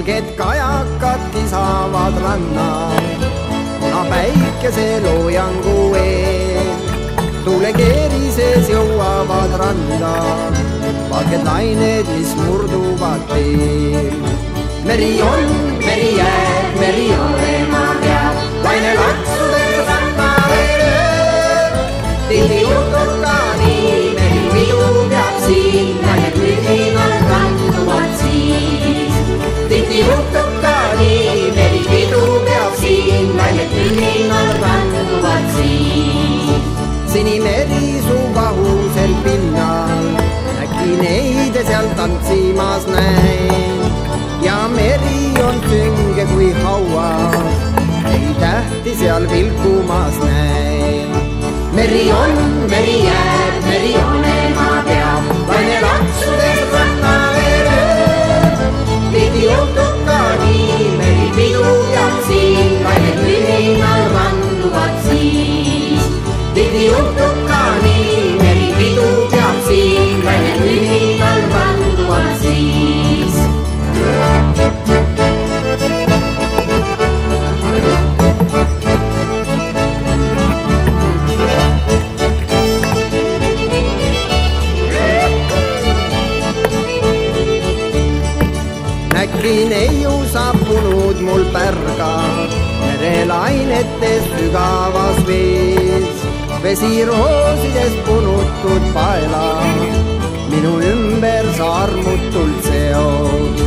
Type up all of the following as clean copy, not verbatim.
valged kajakad kisavad rannal, kuna päikese loojangu eel. Tuulekeerises jõuavad randa valged lained, mis murduvad teel. Meri on, meri jääb, meri olema peab, laine laksudes rannale lööb. Tihti juhtub ka nii, meri pidu peab siin, lained mühinal randuvad siis. Tihti juhtub ka nii, meri pidu peab siin, lained mühinal randuvad siis. Sinimeri su vahusel pinnal, äkki neide seal tantsimas näin. Ja meri on sünge kui hauas, ei tähti seal vilkumas näin. Meri on, meri jääb, meri olema peab, laine laksudes rannale lööb. Tihti juhtub ka nii, meri pidu peab siin, lained mühinal randuvad siis. Tihti juhtub ka nii, meri pidu peab siin, lained mühinal randuvad siis. Näkki neiu saabunud mul pärga, merelainetes sügavas vees. Vesiroosides punutud paela, minu ümber sa armutult seod.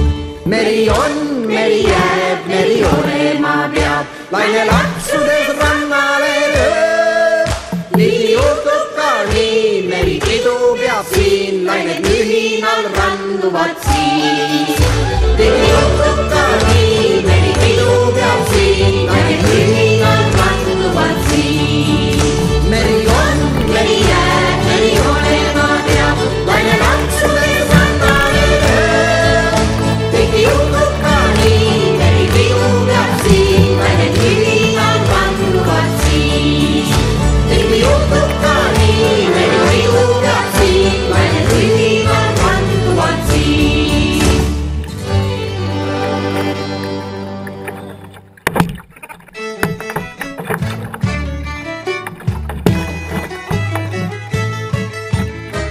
Meri on, meri jääb, meri olema peab, laine laksudes rannale lööb. Tihti juhtub ka nii, meri pidu peab siin, lained mühinal randuvad siis. Tihti juhtub ka nii, meri pidu peab siin, lained mühinal randuvad siis. Meri on, meri jääb, meri olema peab, laine laksudes rannale lööb. Tihti juhtub ka nii, meri pidu peab siin, lained mühinal randuvad siis. Tihti juhtub ka nii, meri pidu peab siin, lained mühinal randuvad siis.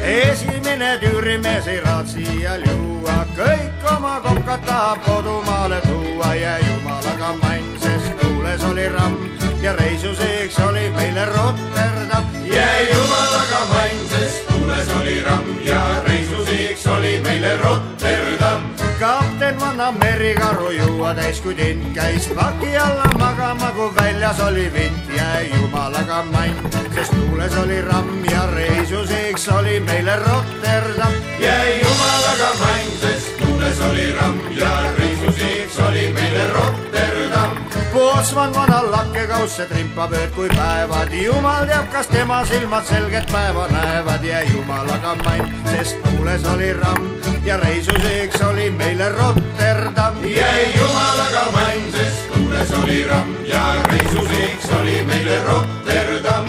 Esimene tüürimees ei raatsi ja juua, kõik oma kokad tahab kodumaale tuua. Ja jumalaga mann, sest tuules oli ramm ja reisuseks oli meile Rotterdam. Ja jumalaga mann, sest tuules oli ramm ja reisuseks oli meile Rotterdam. Kapten vanna merikaru juua täis, kui tind käis paki alla magama, kui väljas oli vind. Ja jumalaga mann, sest tuules oli ramm ja reisuseks oli meile Rotterdam. Ja jumalaga mann, sest tuules oli ramm ja reisuseks oli meile Rotterdam. Pootsman vana lakkekausse trimpab ööd kui päevad, jumal teab, kas tema silmad selget päeva näevad. Ja jumalaga mann, sest tuules oli ramm ja reisuseks oli meile Rotterdam. Ja jumalaga mann, sest tuules oli ramm ja reisuseks oli meile Rotterdam.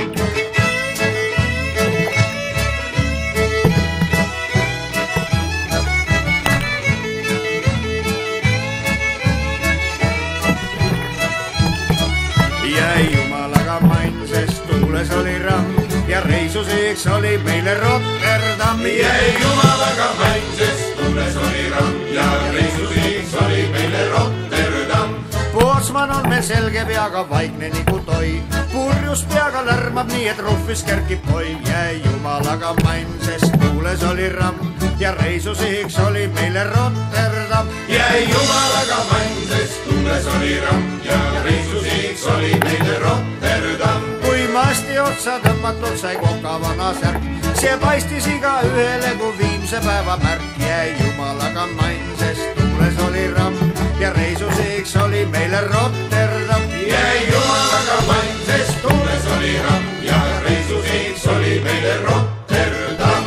Ja jumalaga mann, sest tuules oli ramm ja reisuseks oli meile Rotterdam. Ja jumalaga mann, sest tuules oli ramm ja reisuseks oli meile Rotterdam. Pootsman on meil selge peaga, vaikne nagu toi, purjus peaga lärmab nii, et ruhvis kerkib koi. Ja jumalaga mann, sest tuules oli ramm ja reisuseks oli meile Rotterdam. Ja jumalaga mann, sest tuules oli ramm ja reisuseks oli meile Rotterdam. Kui masti otsa tõmmatud sai kokavana särk, see paistis iga ühele kui viimse päeva märk. Ja jumalaga mann, sest tuules oli ramm ja reisuseks oli meile Rotterdam. Ja jumalaga mann, sest tuules oli ramm ja reisuseks oli meile Rotterdam.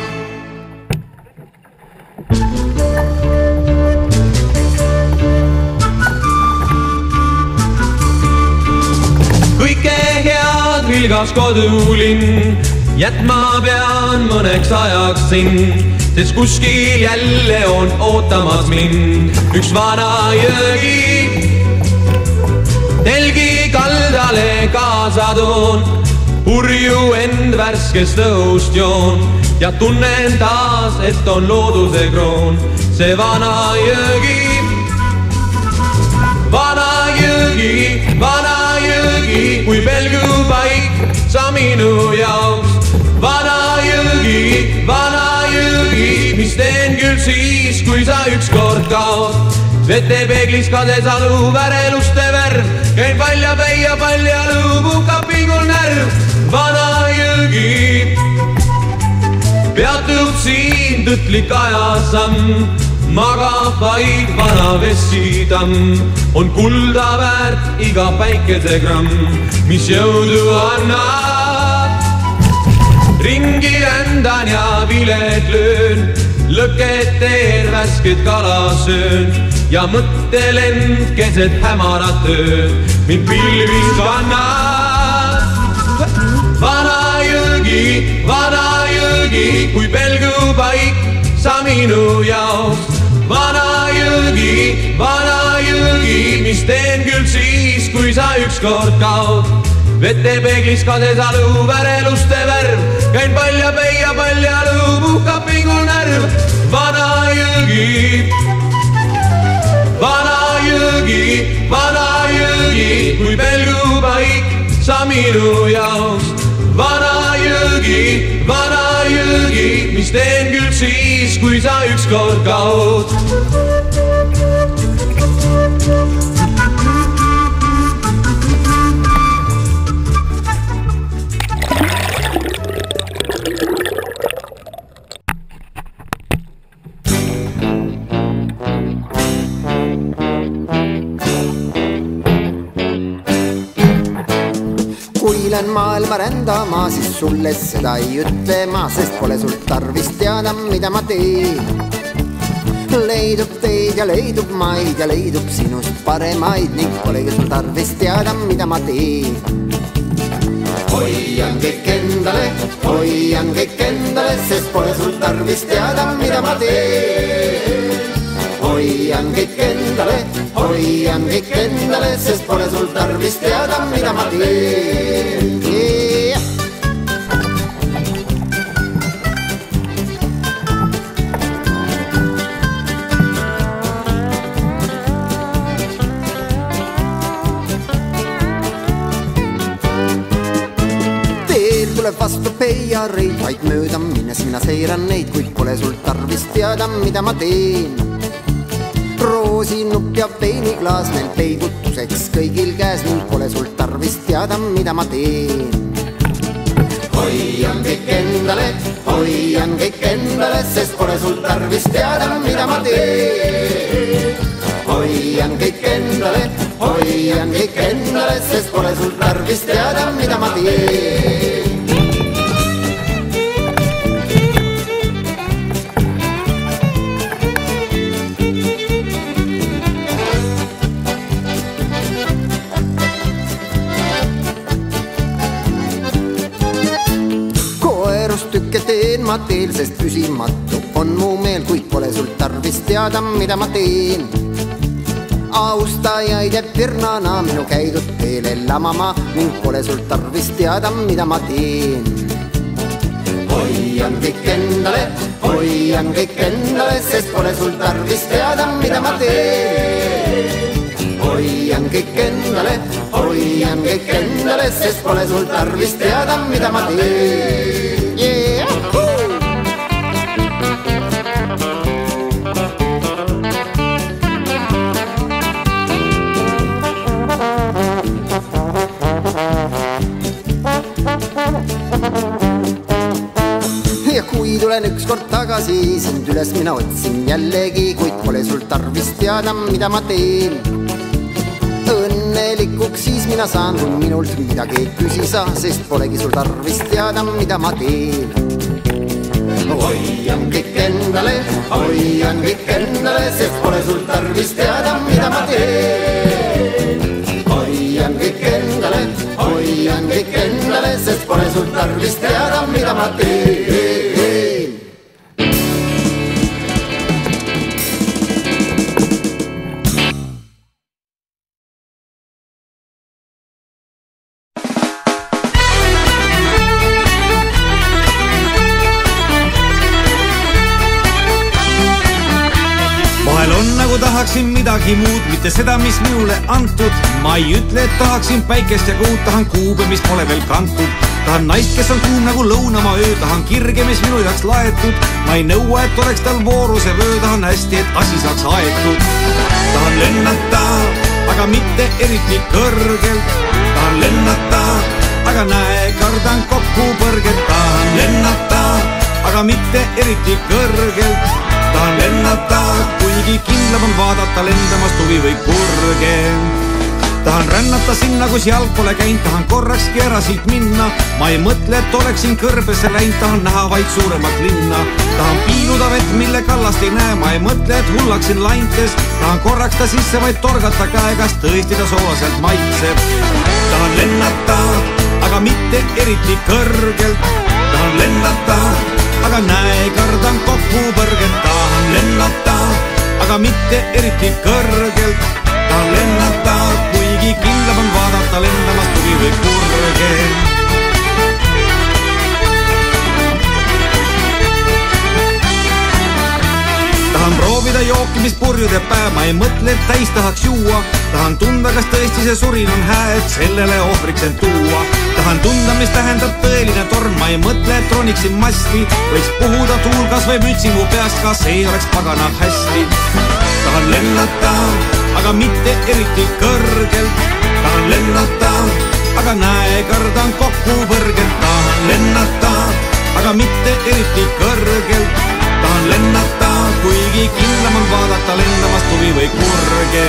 Kõike head vilgas kodulinn, jätma pean mõneks ajaks sind, sest kuskil jälle on ootamas mind üks vana jõgi. Telgi kaldale kaasa toon, purju end värskest õhust joon ja tunnen taas, et on looduse kroon see vana jõgi. Vana jõgi, kui pelgupaik sa minu jaoks. Vana jõgi, mis teen küll siis, kui sa ükskord kaod. Vetepeeglis kades alu väreluste värv, käin palja luubukab pingul närv. Vana jõgi, peatub siin tõtlik ajasamm, magab vaid vana vessitamm, on kulda väärt iga päikesegramm, mis jõudu annab. Ringi rändan ja vilet löön, lõket teen, värsket kala söön ja mõttelend keset hämarat ööd mind pilvis kannab. Vana jõgi, kui pelgupaik sa minu jaoks. Vana jõgi, mis teen küll siis, kui sa ükskord kaod. Vetepeeglis kades alu väreluste värv, käin palja luubukab pingul närv. Vana jõgi, kui pelgupaik sa minu jaoks. Vana jõgi, mis teen küll siis, kui sa ükskord kaod. Kui lähen maailma rändama, siis sulle seda ei ütle ma, sest pole sul tarvis teada, mida ma teen. Leidub teid ja leidub maid ja leidub sinust paremaid ning polegi sul tarvis teada, mida ma teen. Hoian kõik endale, sest pole sul tarvis teada, mida ma teen. Hoian kõik endale, sest pole sul tarvis teada, mida ma teen. Teel tuleb vastu peiareid, vaid mööda minnes mina seiran neid, kuid pole sul tarvis teada, mida ma teen. Roosinupp ja veiniklaas neil peibutuseks kõigil käes ning pole sul tarvis teada, mida ma teen. Hoian kõik endale, sest pole sul tarvis teada, mida ma teen. Hoian kõik endale, sest pole sul tarvis teada, mida ma teen. Tükke teen ma teel, sest püsimatu on mu meel, kuid pole sul tarvis teada, mida ma teen. Austajaid jääb virnana minu käidud teele lamama ning pole sul tarvis teada, mida ma teen. Hoian kõik endale, sest pole sul tarvis teada, mida ma teen. Hoian kõik endale, sest pole sul tarvis teada, mida ma teen. Ja kui tulen ükskord tagasi, sind üles mina otsin jällegi, kuid pole sul tarvis teada, mida ma teen. Õnnelikuks siis mina saan, kui minult midagi ei küsi sa, sest polegi sul tarvis teada, mida ma teen. Hoian kõik endale, sest pole sul tarvis teada, mida ma teen. Hoian kõik endale, sest pole sul sul tarvis teada, mida ma teen. Vahel on nagu tahaksin midagi muud, mitte seda, mis minule antud. Ma ei ütle, et tahaksin päikest ja kuud, tahan kuube, mis pole veel kantud. Tahan naist, kes on kuum nagu lõunamaa öö, tahan kirge, mis minu jaoks laetud. Ma ei nõua, et oleks tal vooruse vöö, tahan hästi, et asi saaks aetud. Tahan lennata, aga mitte eriti kõrgelt. Tahan lennata, aga näe, kardan kokku põrget. Tahan lennata, aga mitte eriti kõrgelt. Tahan lennata, kuigi kindlam on vaadata lendamast huvi või kurge. Tahan rännata sinna, kus jalg pole käinud, tahan korrakski ära siit minna. Ma ei mõtle, et oleksin kõrbesse läinud, tahan näha vaid suuremat linna. Tahan piiluda vett, mille kallast ei näe, ma ei mõtle, et hullaksin laintes. Tahan korraks ta sisse vaid torgata käegas, tõesti ta soolaselt maitseb. Tahan lennata, aga mitte eriti kõrgelt. Tahan lennata, aga näe, kardan kokku põrget. Tahan lennata, aga mitte eriti kõrgelt. Tahan lennata, kuigi kindlam on vaadata lendamast huvi või kurge. Tahan proovida jooki, mis purjud ja päev, ma ei mõtle, et täis tahaks juua. Tahan tunda, kas tõesti see surin on hää, et sellele ohvriks end tuua. Tahan tunda, mis tähendab tõeline torm, ma ei mõtle, et roniksin masti. Võiks puhuda tuul kas või mütsi mu peast, ka see oleks pagana hästi. Tahan lennata, aga mitte eriti kõrgelt. Tahan lennata, aga näe, kardan kokku põrget. Tahan lennata, aga mitte eriti kõrgelt. Tahan lennata, kuigi kindlam on vaadata lendamast huvi või kurge.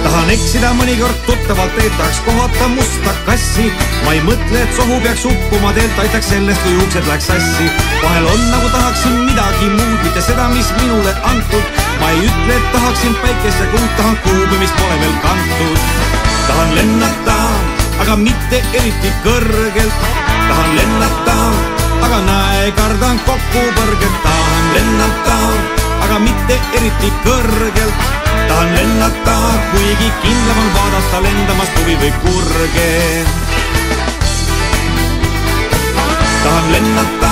Tahan eksida mõnikord tuttavalt teed, tahaks kohata musta kassi. Ma ei mõtle, et sohu peaks uppuma teelt, aitaks sellest, kui juuksed läks sassi. Vahel on nagu tahaksin midagi muud, mitte seda, mis minule antud. Ma ei ütle, et tahaksin päikest ja kuud, tahan kuube, mis pole veel kantud. Tahan lennata, aga mitte eriti kõrgelt. Tahan lennata, aga näe, kardan kokku põrget. Tahan lennata, aga mitte eriti kõrgelt. Tahan lennata, kuigi kindlam on vaadata lendamast huvi või kurge. Tahan lennata,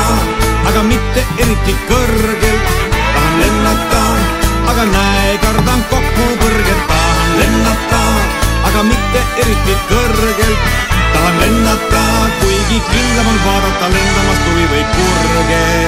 aga mitte eriti kõrgelt. Tahan lennata, aga näe, kardan kokku põrget. Tahan lennata, aga mitte eriti kõrgelt. Tahan lennata, kuigi kindlam on vaadata lendamast huvi või kurge.